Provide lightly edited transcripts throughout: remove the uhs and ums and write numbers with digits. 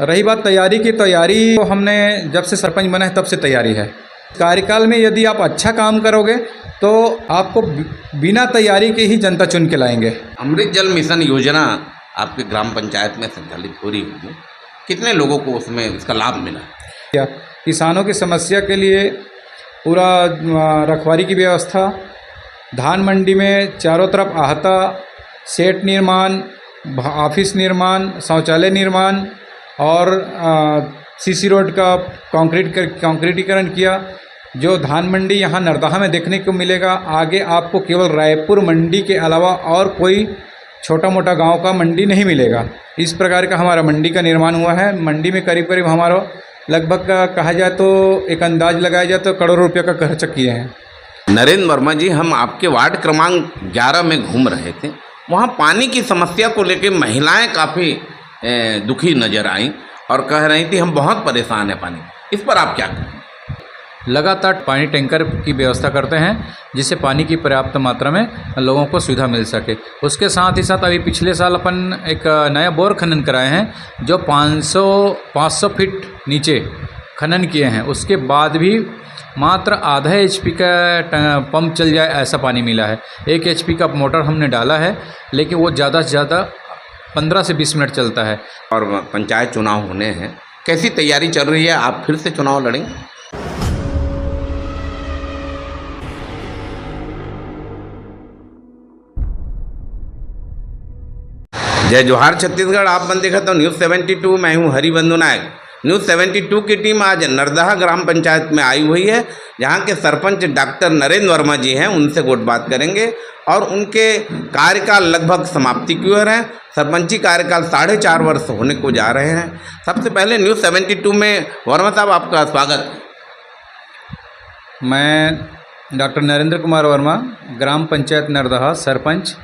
रही बात तैयारी की, तैयारी तो हमने जब से सरपंच बना है तब से तैयारी है। कार्यकाल में यदि आप अच्छा काम करोगे तो आपको बिना तैयारी के ही जनता चुन के लाएंगे। अमृत जल मिशन योजना आपके ग्राम पंचायत में संचालित हो रही होगी, कितने लोगों को उसमें इसका लाभ मिला? क्या किसानों की समस्या के लिए पूरा रखवारी की व्यवस्था, धान मंडी में चारों तरफ आहता, सेट निर्माण, ऑफिस निर्माण, शौचालय निर्माण और सीसी रोड का कंक्रीटीकरण किया। जो धान मंडी यहाँ नरदहा में देखने को मिलेगा, आगे आपको केवल रायपुर मंडी के अलावा और कोई छोटा मोटा गांव का मंडी नहीं मिलेगा। इस प्रकार का हमारा मंडी का निर्माण हुआ है। मंडी में करीब करीब हमारा लगभग कहा जाए तो एक अंदाज लगाया जाए तो करोड़ों रुपये का खर्च किए हैं। नरेंद्र वर्मा जी, हम आपके वार्ड क्रमांक 11 में घूम रहे थे, वहाँ पानी की समस्या को लेकर महिलाएं काफ़ी दुखी नजर आईं और कह रही थी हम बहुत परेशान हैं पानी। इस पर आप क्या कहें? लगातार पानी टैंकर की व्यवस्था करते हैं जिससे पानी की पर्याप्त मात्रा में लोगों को सुविधा मिल सके। उसके साथ ही साथ अभी पिछले साल अपन एक नया बोर खनन कराए हैं जो 500 फीट नीचे खनन किए हैं। उसके बाद भी मात्र आधा HP का पंप चल जाए ऐसा पानी मिला है। 1 HP का मोटर हमने डाला है, लेकिन वो ज़्यादा से ज़्यादा 15 से 20 मिनट चलता है। और पंचायत चुनाव होने हैं, कैसी तैयारी चल रही है? आप फिर से चुनाव लड़ेंगे? जय जोहार छत्तीसगढ़, आप बन देखा तो न्यूज़ 72। मैं हूं हरिबंधु नायक। न्यूज़ 72 की टीम आज नरदहा ग्राम पंचायत में आई हुई है, जहां के सरपंच डॉक्टर नरेंद्र वर्मा जी हैं। उनसे कुछ बात करेंगे और उनके कार्यकाल लगभग समाप्ति की ओर है। सरपंची कार्यकाल 4.5 वर्ष होने को जा रहे हैं। सबसे पहले न्यूज़ 72 में वर्मा साहब आपका स्वागत। मैं डॉक्टर नरेंद्र कुमार वर्मा, ग्राम पंचायत नरदहा सरपंच।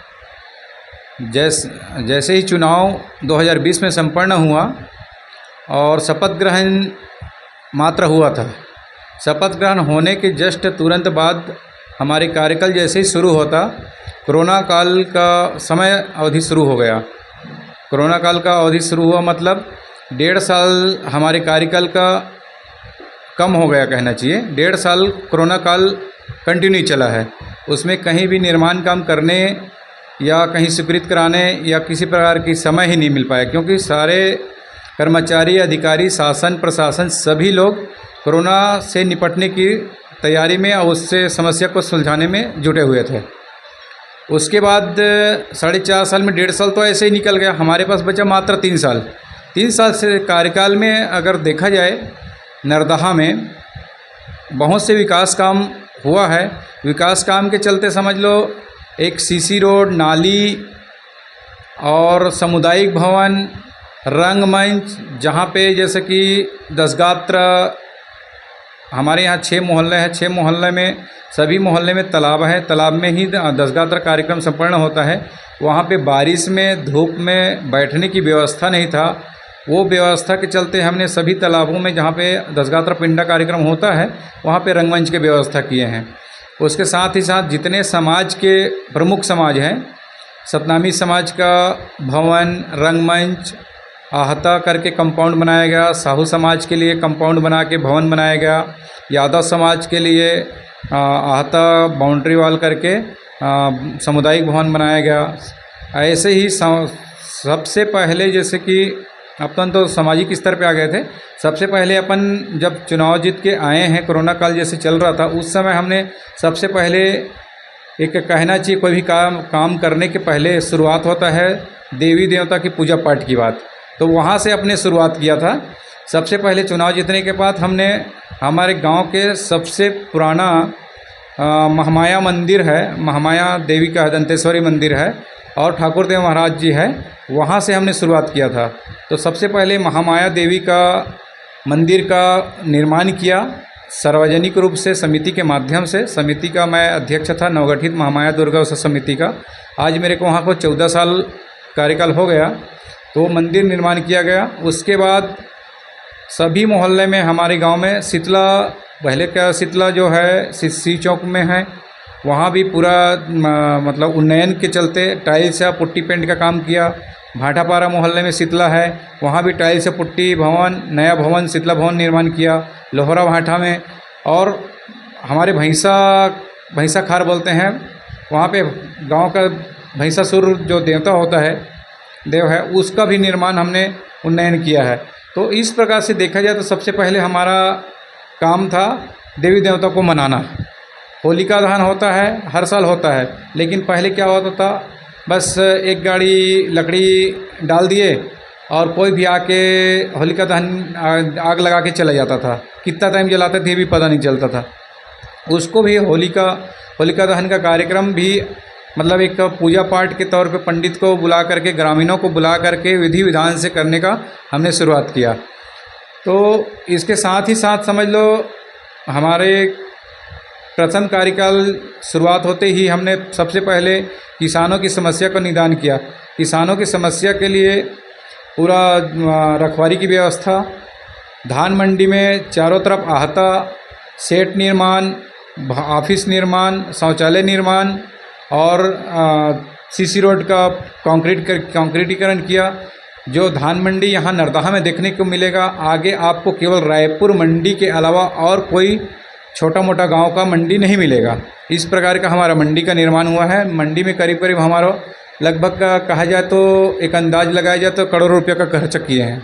जैसे ही चुनाव 2020 में संपन्न हुआ और शपथ ग्रहण मात्र हुआ था, शपथ ग्रहण होने के जस्ट तुरंत बाद हमारे कार्यकाल जैसे ही शुरू होता, कोरोना काल का समय अवधि शुरू हो गया। कोरोना काल का अवधि शुरू हुआ मतलब 1.5 साल हमारे कार्यकाल का कम हो गया कहना चाहिए। 1.5 साल कोरोना काल कंटिन्यू चला है। उसमें कहीं भी निर्माण काम करने या कहीं स्वीकृत कराने या किसी प्रकार की समय ही नहीं मिल पाया, क्योंकि सारे कर्मचारी, अधिकारी, शासन, प्रशासन सभी लोग कोरोना से निपटने की तैयारी में और उससे समस्या को सुलझाने में जुटे हुए थे। उसके बाद 4.5 साल में 1.5 साल तो ऐसे ही निकल गया। हमारे पास बचा मात्र 3 साल। 3 साल से कार्यकाल में अगर देखा जाए, नरदहा में बहुत से विकास काम हुआ है। विकास काम के चलते समझ लो एक सीसी रोड, नाली और सामुदायिक भवन, रंगमंच, जहाँ पे जैसे कि दसगात्र, हमारे यहाँ 6 मोहल्ले हैं। 6 मोहल्ले में सभी मोहल्ले में तालाब है। तालाब में ही दसगात्र कार्यक्रम संपन्न होता है। वहाँ पे बारिश में, धूप में बैठने की व्यवस्था नहीं था। वो व्यवस्था के चलते हमने सभी तालाबों में जहाँ पे दसगात्र पिंडा कार्यक्रम होता है वहाँ पे रंगमंच की व्यवस्था किए हैं। उसके साथ ही साथ जितने समाज के प्रमुख समाज हैं, सतनामी समाज का भवन, रंगमंच, आहता करके कंपाउंड बनाया गया। साहू समाज के लिए कंपाउंड बना के भवन बनाया गया। यादव समाज के लिए आहता बाउंड्री वॉल करके सामुदायिक भवन बनाया गया। ऐसे ही सबसे पहले जैसे कि अपन तो सामाजिक स्तर पे आ गए थे। सबसे पहले अपन जब चुनाव जीत के आए हैं, कोरोना काल जैसे चल रहा था, उस समय हमने सबसे पहले एक कहना चाहिए कोई भी काम करने के पहले शुरुआत होता है देवी देवता की पूजा पाठ की बात, तो वहाँ से अपने शुरुआत किया था। सबसे पहले चुनाव जीतने के बाद हमने हमारे गांव के सबसे पुराना महामाया मंदिर है, महामाया देवी का दंतेश्वरी मंदिर है और ठाकुर देव महाराज जी है, वहाँ से हमने शुरुआत किया था। तो सबसे पहले महामाया देवी का मंदिर का निर्माण किया सार्वजनिक रूप से समिति के माध्यम से। समिति का मैं अध्यक्ष था, नवगठित महामाया दुर्गा उत्सव समिति का। आज मेरे को वहाँ को 14 साल कार्यकाल हो गया, तो मंदिर निर्माण किया गया। उसके बाद सभी मोहल्ले में हमारे गांव में शीतला, पहले का शीतला जो है सी चौक में है, वहाँ भी पूरा मतलब उन्नयन के चलते टाइल्स या पुट्टी पेंट का काम किया। भाटापारा मोहल्ले में शीतला है, वहाँ भी टाइल से पुट्टी भवन, नया भवन शीतला भवन निर्माण किया। लोहरा भाटा में, और हमारे भैंसा खार बोलते हैं, वहाँ पे गांव का भैंसासुर जो देवता होता है, देव है, उसका भी निर्माण हमने उन्नयन किया है। तो इस प्रकार से देखा जाए तो सबसे पहले हमारा काम था देवी देवता को मनाना। होलिका दहन होता है, हर साल होता है, लेकिन पहले क्या होता था, बस एक गाड़ी लकड़ी डाल दिए और कोई भी आके होलिका दहन आग लगा के चला जाता था। कितना टाइम जलाते थे ये भी पता नहीं चलता था। उसको भी होलिका दहन का कार्यक्रम भी मतलब एक पूजा पाठ के तौर पे पंडित को बुला करके, ग्रामीणों को बुला करके विधि विधान से करने का हमने शुरुआत किया। तो इसके साथ ही साथ समझ लो हमारे प्रथम कार्यकाल शुरुआत होते ही हमने सबसे पहले किसानों की समस्या का निदान किया। किसानों की समस्या के लिए पूरा रखवारी की व्यवस्था, धान मंडी में चारों तरफ आहता, सेट निर्माण, ऑफिस निर्माण, शौचालय निर्माण और सीसी रोड का कंक्रीटीकरण किया। जो धान मंडी यहाँ नरदहा में देखने को मिलेगा, आगे आपको केवल रायपुर मंडी के अलावा और कोई छोटा मोटा गांव का मंडी नहीं मिलेगा। इस प्रकार का हमारा मंडी का निर्माण हुआ है। मंडी में करीब करीब हमारा लगभग कहा जाए तो एक अंदाज लगाया जाए तो करोड़ों रुपये का खर्च किए हैं।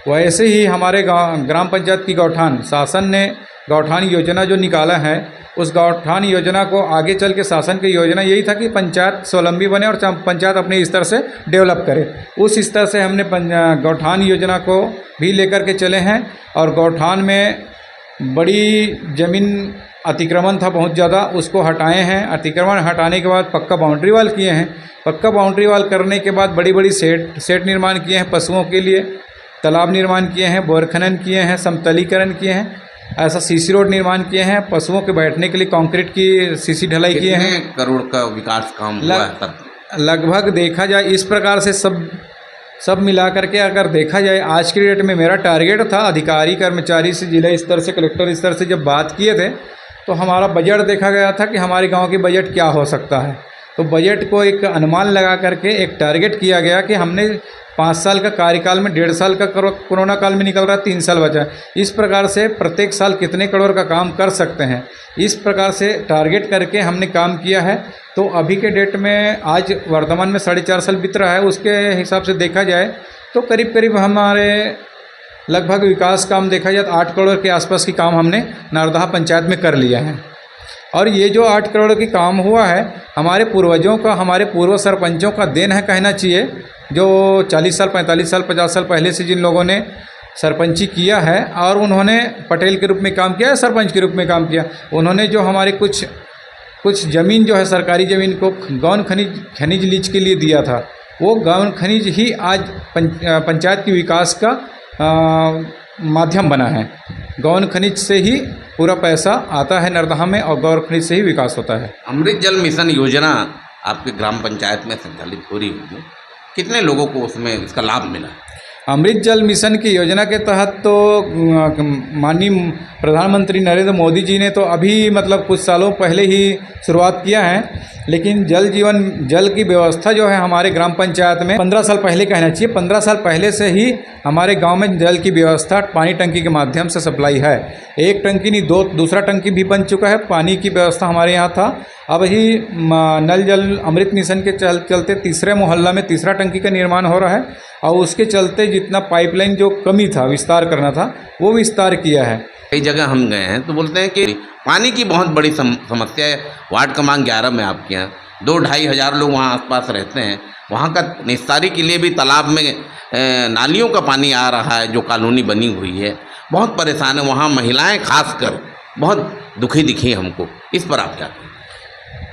वैसे ही हमारे ग्राम पंचायत की गौठान, शासन ने गौठान योजना जो निकाला है, उस गौठान योजना को आगे चल के शासन की योजना यही था कि पंचायत स्वावलंबी बने और पंचायत अपने स्तर से डेवलप करे। उस स्तर से हमने गौठान योजना को भी लेकर के चले हैं। और गौठान में बड़ी ज़मीन अतिक्रमण था बहुत ज़्यादा, उसको हटाए हैं। अतिक्रमण हटाने के बाद पक्का बाउंड्री वाल किए हैं। पक्का बाउंड्री वाल करने के बाद बड़ी बड़ी सेट निर्माण किए हैं पशुओं के लिए, तालाब निर्माण किए हैं, बोर खनन किए हैं, समतलीकरण किए हैं, ऐसा सीसी रोड निर्माण किए हैं, पशुओं के बैठने के लिए कंक्रीट की सीसी ढलाई किए हैं। करोड़ का विकास काम हुआ है लगभग देखा जाए इस प्रकार से सब मिला करके अगर देखा जाए आज की डेट में मेरा टारगेट था अधिकारी कर्मचारी से जिला स्तर से कलेक्टर स्तर से जब बात किए थे तो हमारा बजट देखा गया था कि हमारे गांव की बजट क्या हो सकता है। तो बजट को एक अनुमान लगा करके एक टारगेट किया गया कि हमने 5 साल का कार्यकाल में 1.5 साल का कोरोना काल में निकल रहा है, 3 साल बचा है, इस प्रकार से प्रत्येक साल कितने करोड़ का काम कर सकते हैं, इस प्रकार से टारगेट करके हमने काम किया है। तो अभी के डेट में आज वर्तमान में 4.5 साल बीत रहा है, उसके हिसाब से देखा जाए तो करीब करीब हमारे लगभग विकास काम देखा जाए तो 8 करोड़ के आसपास की काम हमने नरदहा पंचायत में कर लिया है। और ये जो 8 करोड़ की काम हुआ है हमारे पूर्वजों का, हमारे पूर्व सरपंचों का देन है कहना चाहिए, जो 40 साल 45 साल 50 साल पहले से जिन लोगों ने सरपंची किया है और उन्होंने पटेल के रूप में काम किया है, सरपंच के रूप में काम किया, उन्होंने जो हमारे कुछ ज़मीन जो है सरकारी ज़मीन को गौण खनिज लीज के लिए दिया था, वो गौण खनिज ही आज पंचायत के विकास का माध्यम बना है। गौण खनिज से ही पूरा पैसा आता है नरदहा में और गौण खनिज से ही विकास होता है। अमृत जल मिशन योजना आपके ग्राम पंचायत में संचालित हो रही होगी, कितने लोगों को उसमें इसका लाभ मिला? अमृत जल मिशन की योजना के तहत तो माननीय प्रधानमंत्री नरेंद्र मोदी जी ने तो अभी मतलब कुछ सालों पहले ही शुरुआत किया है, लेकिन जल की व्यवस्था जो है हमारे ग्राम पंचायत में 15 साल पहले कहना चाहिए, 15 साल पहले से ही हमारे गांव में जल की व्यवस्था पानी टंकी के माध्यम से सप्लाई है। एक टंकी नहीं, दूसरा टंकी भी बन चुका है। पानी की व्यवस्था हमारे यहाँ था, अब ही नल जल अमृत मिशन के चलते तीसरे मोहल्ला में तीसरा टंकी का निर्माण हो रहा है और उसके चलते जितना पाइपलाइन जो कमी था, विस्तार करना था, वो विस्तार किया है। कई जगह हम गए हैं तो बोलते हैं कि पानी की बहुत बड़ी समस्या है। वार्ड क्रमांक 11 में आपके यहाँ 2-2.5 हज़ार लोग वहाँ आसपास रहते हैं, वहाँ का निस्तारी के लिए भी तालाब में नालियों का पानी आ रहा है, जो कॉलोनी बनी हुई है, बहुत परेशान है। वहाँ महिलाएं खासकर बहुत दुखी दिखी हमको, इस पर आप क्या कहें?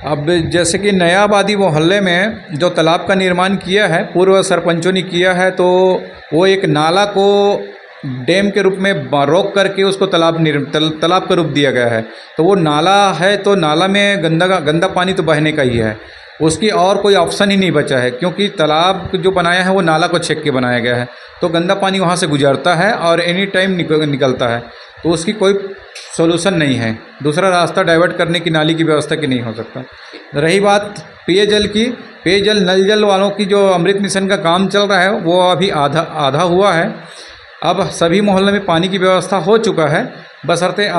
अब जैसे कि नया आबादी मोहल्ले में जो तालाब का निर्माण किया है, पूर्व सरपंचों ने किया है, तो वो एक नाला को डैम के रूप में रोक करके उसको तालाब का रूप दिया गया है। तो वो नाला है तो नाला में गंदा पानी तो बहने का ही है, उसकी और कोई ऑप्शन ही नहीं बचा है, क्योंकि तालाब जो बनाया है वो नाला को छेक के बनाया गया है, तो गंदा पानी वहाँ से गुजरता है और एनी टाइम निकलता है, तो उसकी कोई सोल्यूशन नहीं है। दूसरा रास्ता डाइवर्ट करने की, नाली की व्यवस्था की नहीं हो सकता। रही बात पेयजल नल जल वालों की जो अमृत मिशन का काम चल रहा है वो अभी आधा हुआ है। अब सभी मोहल्ले में पानी की व्यवस्था हो चुका है, बशर्ते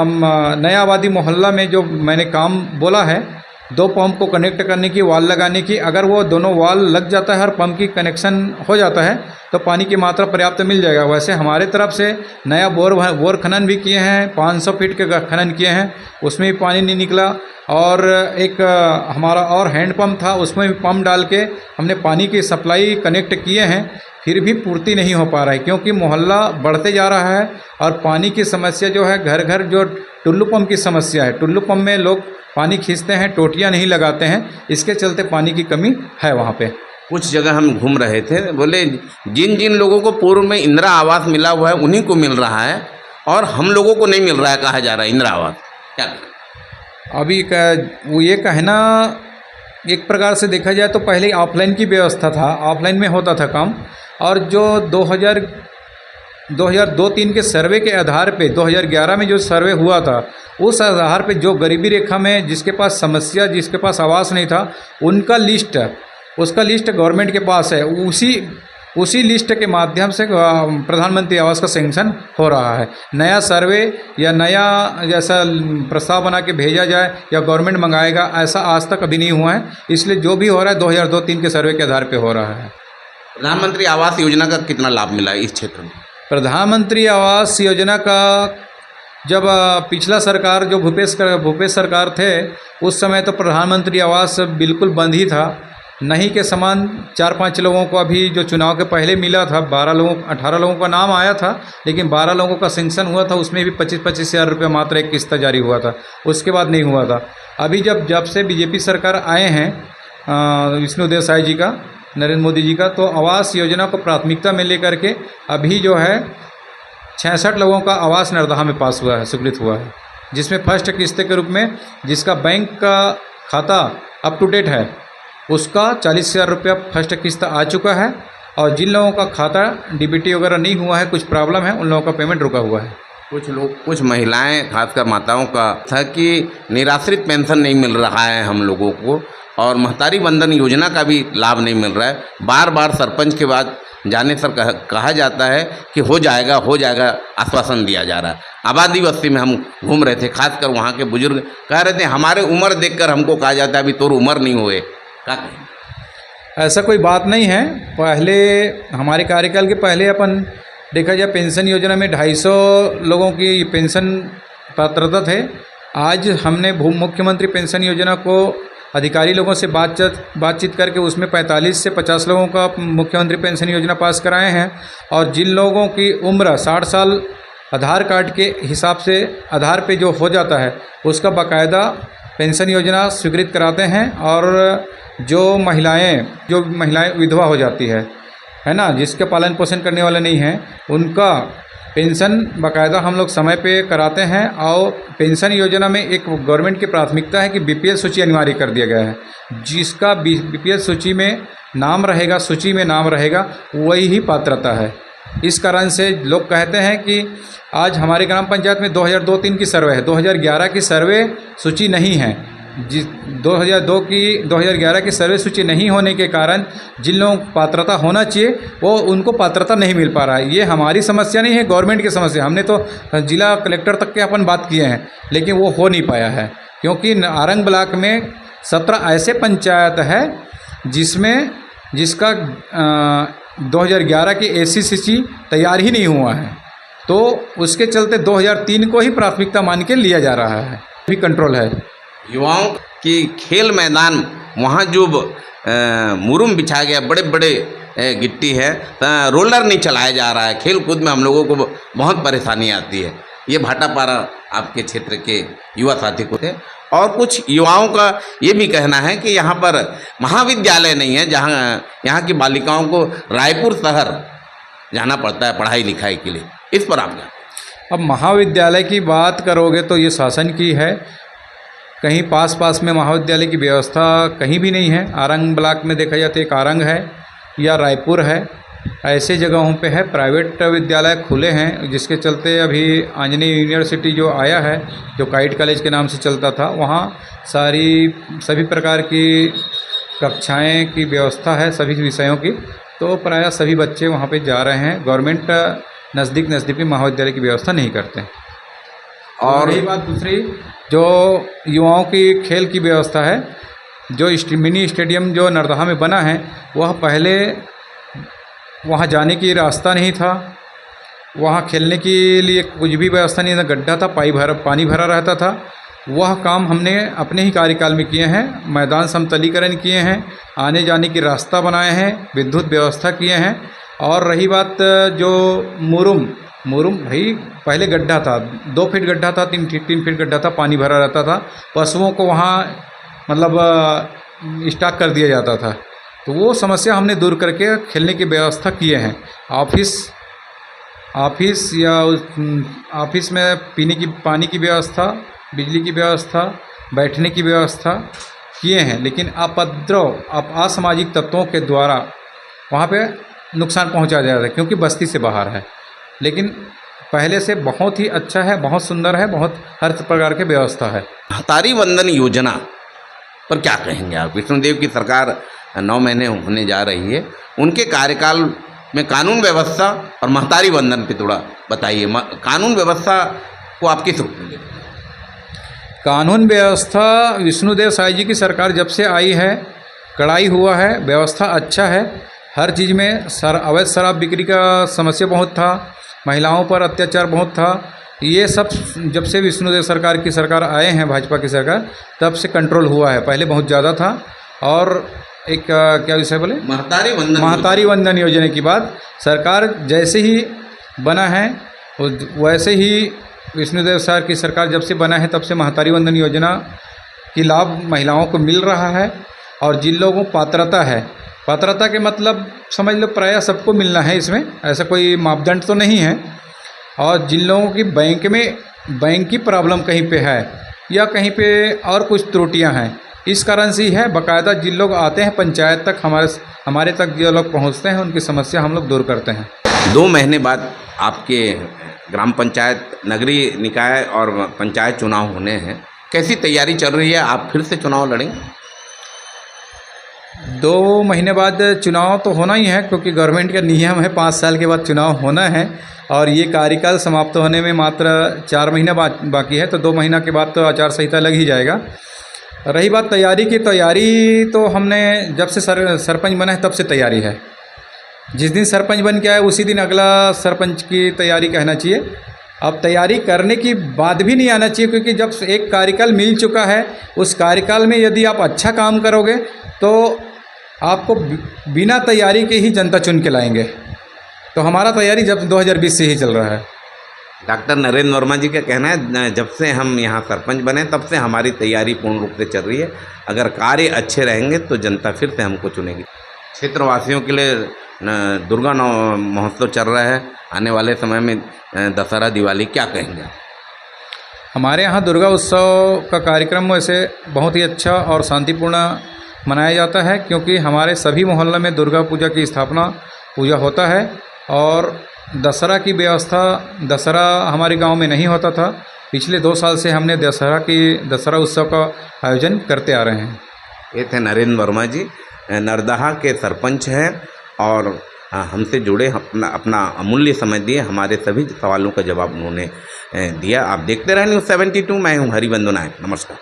नया आबादी मोहल्ला में जो मैंने काम बोला है 2 पंप को कनेक्ट करने की, वाल लगाने की, अगर वो दोनों वाल लग जाता है और पंप की कनेक्शन हो जाता है तो पानी की मात्रा पर्याप्त मिल जाएगा। वैसे हमारे तरफ से नया बोर खनन भी किए हैं, 500 फीट के खनन किए हैं, उसमें भी पानी नहीं निकला। और एक हमारा और हैंडपम्प था, उसमें भी पंप डाल के हमने पानी की सप्लाई कनेक्ट किए हैं, फिर भी पूर्ति नहीं हो पा रहा है क्योंकि मोहल्ला बढ़ते जा रहा है और पानी की समस्या जो है घर घर जो टुल्लू पंप की समस्या है, टुल्लू पंप में लोग पानी खींचते हैं, टोटियां नहीं लगाते हैं, इसके चलते पानी की कमी है वहाँ पे। कुछ जगह हम घूम रहे थे, बोले जिन जिन लोगों को पूर्व में इंदिरा आवास मिला हुआ है उन्हीं को मिल रहा है और हम लोगों को नहीं मिल रहा है, कहा जा रहा है इंदिरा आवास। क्या अभी वो ये कहना, एक प्रकार से देखा जाए तो पहले ऑफलाइन की व्यवस्था था, ऑफलाइन में होता था काम, और जो 2002-03 के सर्वे के आधार पे 2011 में जो सर्वे हुआ था उस आधार पे जो गरीबी रेखा में जिसके पास समस्या, जिसके पास आवास नहीं था, उसका लिस्ट गवर्नमेंट के पास है। उसी लिस्ट के माध्यम से प्रधानमंत्री आवास का सैंक्शन हो रहा है। नया सर्वे या नया जैसा प्रस्ताव बना के भेजा जाए या गवर्नमेंट मंगाएगा, ऐसा आज तक अभी नहीं हुआ है। इसलिए जो भी हो रहा है 2002-03 के सर्वे के आधार पे हो रहा है। प्रधानमंत्री आवास योजना का कितना लाभ मिला इस क्षेत्र में? प्रधानमंत्री आवास योजना का जब पिछला सरकार जो भूपेश सरकार थे उस समय तो प्रधानमंत्री आवास बिल्कुल बंद ही था। नहीं के समान 4-5 लोगों को अभी जो चुनाव के पहले मिला था, 18 लोगों का नाम आया था, लेकिन 12 लोगों का सैंक्शन हुआ था, उसमें भी 25-25 हज़ार रुपये मात्र एक किस्त जारी हुआ था, उसके बाद नहीं हुआ था। अभी जब से बीजेपी सरकार आए हैं विष्णुदेव साय जी का, नरेंद्र मोदी जी का, तो आवास योजना को प्राथमिकता में लेकर के अभी जो है 66 लोगों का आवास नरदहा में पास हुआ है, स्वीकृत हुआ है, जिसमें फर्स्ट किस्त के रूप में जिसका बैंक का खाता अप टू डेट है उसका 40,000 रुपया फर्स्ट किस्त आ चुका है, और जिन लोगों का खाता डीबीटी वगैरह नहीं हुआ है, कुछ प्रॉब्लम है, उन लोगों का पेमेंट रुका हुआ है। कुछ महिलाएं, खासकर माताओं का था कि निराश्रित पेंशन नहीं मिल रहा है हम लोगों को, और महतारी बंधन योजना का भी लाभ नहीं मिल रहा है। बार बार सरपंच के बाद जाने सर कहा जाता है कि हो जाएगा, आश्वासन दिया जा रहा है। आबादी बस्ती में हम घूम रहे थे, खासकर वहाँ के बुजुर्ग कह रहे थे हमारे उम्र देखकर हमको कहा जाता है अभी तोर उम्र नहीं हुए। क्या कहें? ऐसा कोई बात नहीं है। पहले हमारे कार्यकाल के पहले अपन देखा जाए पेंशन योजना में 250 लोगों की पेंशन पात्रता थे। आज हमने मुख्यमंत्री पेंशन योजना को अधिकारी लोगों से बातचीत करके उसमें 45 से 50 लोगों का मुख्यमंत्री पेंशन योजना पास कराए हैं, और जिन लोगों की उम्र 60 साल आधार कार्ड के हिसाब से आधार पे जो हो जाता है उसका बाकायदा पेंशन योजना स्वीकृत कराते हैं। और जो महिलाएं विधवा हो जाती है ना, जिसके पालन पोषण करने वाले नहीं हैं, उनका पेंशन बाकायदा हम लोग समय पे कराते हैं। और पेंशन योजना में एक गवर्नमेंट की प्राथमिकता है कि बीपीएल सूची अनिवार्य कर दिया गया है। जिसका बीपीएल सूची में नाम रहेगा वही ही पात्रता है। इस कारण से लोग कहते हैं कि आज हमारे ग्राम पंचायत में 2002-03 की सर्वे है, 2011 की सर्वे सूची नहीं है। 2011 की सर्वे सूची नहीं होने के कारण जिन लोगों को पात्रता होना चाहिए वो उनको पात्रता नहीं मिल पा रहा है। ये हमारी समस्या नहीं है, गवर्नमेंट की समस्या। हमने तो जिला कलेक्टर तक के अपन बात किए हैं, लेकिन वो हो नहीं पाया है, क्योंकि आरंग ब्लॉक में 17 ऐसे पंचायत है जिसका 2011 की एससी तैयार ही नहीं हुआ है, तो उसके चलते 2003 को ही प्राथमिकता मान के लिया जा रहा है। भी कंट्रोल है। युवाओं की खेल मैदान, वहाँ जो मुरुम बिछा गया, बड़े बड़े गिट्टी है, रोलर नहीं चलाया जा रहा है। खेल कूद में हम लोगों को बहुत परेशानी आती है। ये भाटापारा आपके क्षेत्र के युवा साथी को थे, और कुछ युवाओं का ये भी कहना है कि यहाँ पर महाविद्यालय नहीं है, जहाँ यहाँ की बालिकाओं को रायपुर शहर जाना पड़ता है पढ़ाई लिखाई के लिए। इस पर आप क्या? अब महाविद्यालय की बात करोगे तो ये शासन की है, कहीं पास में महाविद्यालय की व्यवस्था कहीं भी नहीं है। आरंग ब्लॉक में देखा जाए तो एक आरंग है या रायपुर है, ऐसे जगहों पे है। प्राइवेट विद्यालय खुले हैं, जिसके चलते अभी आंजनेय यूनिवर्सिटी जो आया है, जो काइट कॉलेज के नाम से चलता था, वहाँ सभी प्रकार की कक्षाएं की व्यवस्था है सभी विषयों की, तो प्रायः सभी बच्चे वहाँ पे जा रहे हैं। गवर्नमेंट नज़दीकी महाविद्यालय की व्यवस्था नहीं करते हैं। और रही बात दूसरी, जो युवाओं की खेल की व्यवस्था है, जो मिनी स्टेडियम जो नरदहा में बना है, वह पहले वहाँ जाने की रास्ता नहीं था, वहाँ खेलने के लिए कुछ भी व्यवस्था नहीं था, गड्ढा था, पानी भरा रहता था। वह काम हमने अपने ही कार्यकाल में किए हैं। मैदान समतलीकरण किए हैं, आने जाने की रास्ता बनाए हैं, विद्युत व्यवस्था किए हैं। और रही बात जो मुरुम भाई पहले गड्ढा था, 2 फीट गड्ढा था, 3 फीट गड्ढा था, पानी भरा रहता था, पशुओं को वहाँ मतलब स्टॉक कर दिया जाता था। तो वो समस्या हमने दूर करके खेलने की व्यवस्था किए हैं। ऑफिस में पीने की पानी की व्यवस्था, बिजली की व्यवस्था, बैठने की व्यवस्था किए हैं। लेकिन असामाजिक तत्वों के द्वारा वहाँ पे नुकसान पहुँचाया जा रहा है, क्योंकि बस्ती से बाहर है। लेकिन पहले से बहुत ही अच्छा है, बहुत सुंदर है, बहुत हर प्रकार की व्यवस्था है। महतारी वंदन योजना पर क्या कहेंगे आप? विष्णुदेव की सरकार 9 महीने होने जा रही है, उनके कार्यकाल में कानून व्यवस्था और महतारी वंदन पे थोड़ा बताइए। कानून व्यवस्था को आप किस रूप में देखते हैं? कानून व्यवस्था विष्णुदेव साई जी की सरकार जब से आई है, कड़ाई हुआ है, व्यवस्था अच्छा है। हर चीज़ में अवैध शराब बिक्री का समस्या बहुत था, महिलाओं पर अत्याचार बहुत था। ये सब जब से विष्णुदेव सरकार की सरकार आए हैं, भाजपा की सरकार, तब से कंट्रोल हुआ है। पहले बहुत ज़्यादा था। और एक क्या विषय बोले, महतारी वंदन योजना की बात, सरकार जैसे ही बना है वैसे ही विष्णुदेव सर की सरकार जब से बना है तब से महतारी वंदन योजना की लाभ महिलाओं को मिल रहा है। और जिन लोगों को पात्रता के मतलब समझ लो प्रायः सबको मिलना है, इसमें ऐसा कोई मापदंड तो नहीं है। और जिन लोगों की बैंक की प्रॉब्लम कहीं पे है या कहीं पे और कुछ त्रुटियां हैं, इस कारण से ही है। बाकायदा जिन लोग आते हैं पंचायत तक, हमारे तक जो लोग पहुंचते हैं, उनकी समस्या हम लोग दूर करते हैं। 2 महीने बाद आपके ग्राम पंचायत, नगरीय निकाय और पंचायत चुनाव होने हैं, कैसी तैयारी चल रही है? आप फिर से चुनाव लड़ेंगे? 2 महीने बाद चुनाव तो होना ही है, क्योंकि गवर्नमेंट का नियम है 5 साल के बाद चुनाव होना है। और ये कार्यकाल समाप्त होने में मात्र 4 महीना बाकी है, तो 2 महीना के बाद तो आचार संहिता लग ही जाएगा। रही बात तैयारी की, तैयारी तो हमने जब से सरपंच बना है तब से तैयारी है। जिस दिन सरपंच बन के आए उसी दिन अगला सरपंच की तैयारी कहना चाहिए। अब तैयारी करने की बात भी नहीं आना चाहिए, क्योंकि जब एक कार्यकाल मिल चुका है, उस कार्यकाल में यदि आप अच्छा काम करोगे तो आपको बिना तैयारी के ही जनता चुन के लाएंगे। तो हमारा तैयारी जब 2020 से ही चल रहा है। डॉक्टर नरेंद्र वर्मा जी का कहना है, जब से हम यहाँ सरपंच बने तब से हमारी तैयारी पूर्ण रूप से चल रही है। अगर कार्य अच्छे रहेंगे तो जनता फिर से हमको चुनेगी। क्षेत्रवासियों के लिए दुर्गा महोत्सव चल रहा है, आने वाले समय में दशहरा, दिवाली, क्या कहेंगे? हमारे यहाँ दुर्गा उत्सव का कार्यक्रम वैसे बहुत ही अच्छा और शांतिपूर्ण मनाया जाता है, क्योंकि हमारे सभी मोहल्ले में दुर्गा पूजा की पूजा होता है। और दशहरा की व्यवस्था, दशहरा हमारे गांव में नहीं होता था। पिछले 2 साल से हमने दशहरा उत्सव का आयोजन करते आ रहे हैं। ये थे नरेंद्र वर्मा जी, नरदहा के सरपंच हैं और हमसे जुड़े, अपना अमूल्य समय दिए, हमारे सभी सवालों का जवाब उन्होंने दिया। आप देखते रहें News 72। मैं हूँ हरिबंधु नायक। नमस्कार।